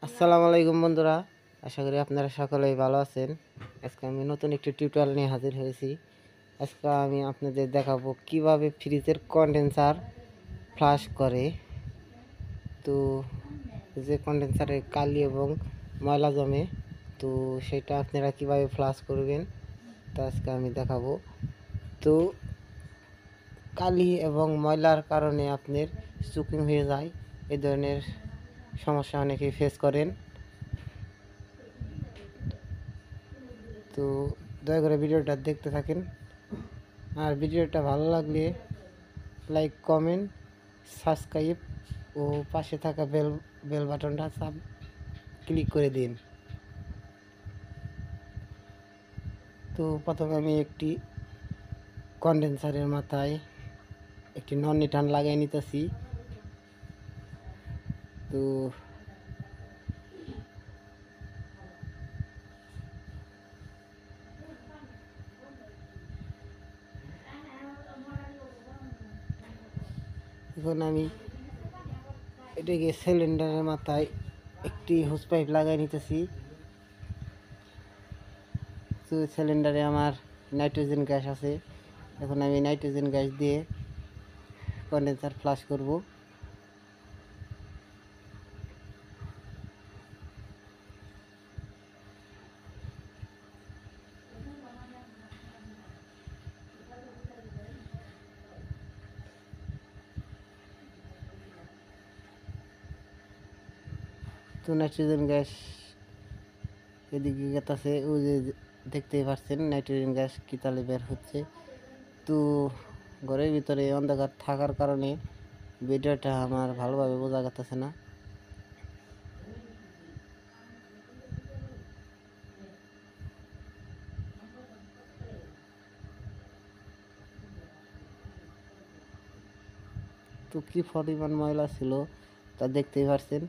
আসসালামু আলাইকুম বন্ধুরা, আশা করি আপনারা সকলেই ভালো আছেন। আজকে আমি নতুন একটি টিউটোরিয়াল নিয়ে হাজির হয়েছি। আজকে আমি আপনাদের দেখাবো কিভাবে ফ্রিজের কন্ডেন্সার ফ্লাশ করে। তো যে কন্ডেন্সারে কালি এবং ময়লা জমে, তো সেটা আপনারা কিভাবে ফ্লাশ করবেন তা আজকে আমি দেখাবো। তো কালি এবং ময়লার কারণে আপনার চুকিং হয়ে যায়, এই ধরনের সমস্যা অনেকেই ফেস করেন। তো দয়া করে ভিডিওটা দেখতে থাকেন, আর ভিডিওটা ভালো লাগলে লাইক, কমেন্ট, সাবস্ক্রাইব ও পাশে থাকা বেল বাটনটা ক্লিক করে দিন। তো প্রথমে আমি একটি কন্ডেন্সারের মাথায় একটি নন টান লাগিয়ে নিতেছি। তো এখন আমি এটাকে সিলিন্ডারের মাথায় একটি হোস পাইপ লাগাই নিতেছি। তো সিলিন্ডারে আমার নাইট্রোজেন গ্যাস আছে, এখন আমি নাইট্রোজেন গ্যাস দিয়ে কন্ডেন্সার ফ্লাশ করব। তো নাইট্রোজেন গ্যাস এদিকে গেতাছে, ওই যে দেখতেই পাচ্ছেন নাইট্রোজেন গ্যাস কি তালে বের হচ্ছে। তো ঘরের ভিতরে অন্ধকার থাকার কারণে ভিডিওটা আমার ভালোভাবে বোঝা যাচ্ছে না। তো কি পরিমাণ ময়লা ছিল তা দেখতেই পাচ্ছেন।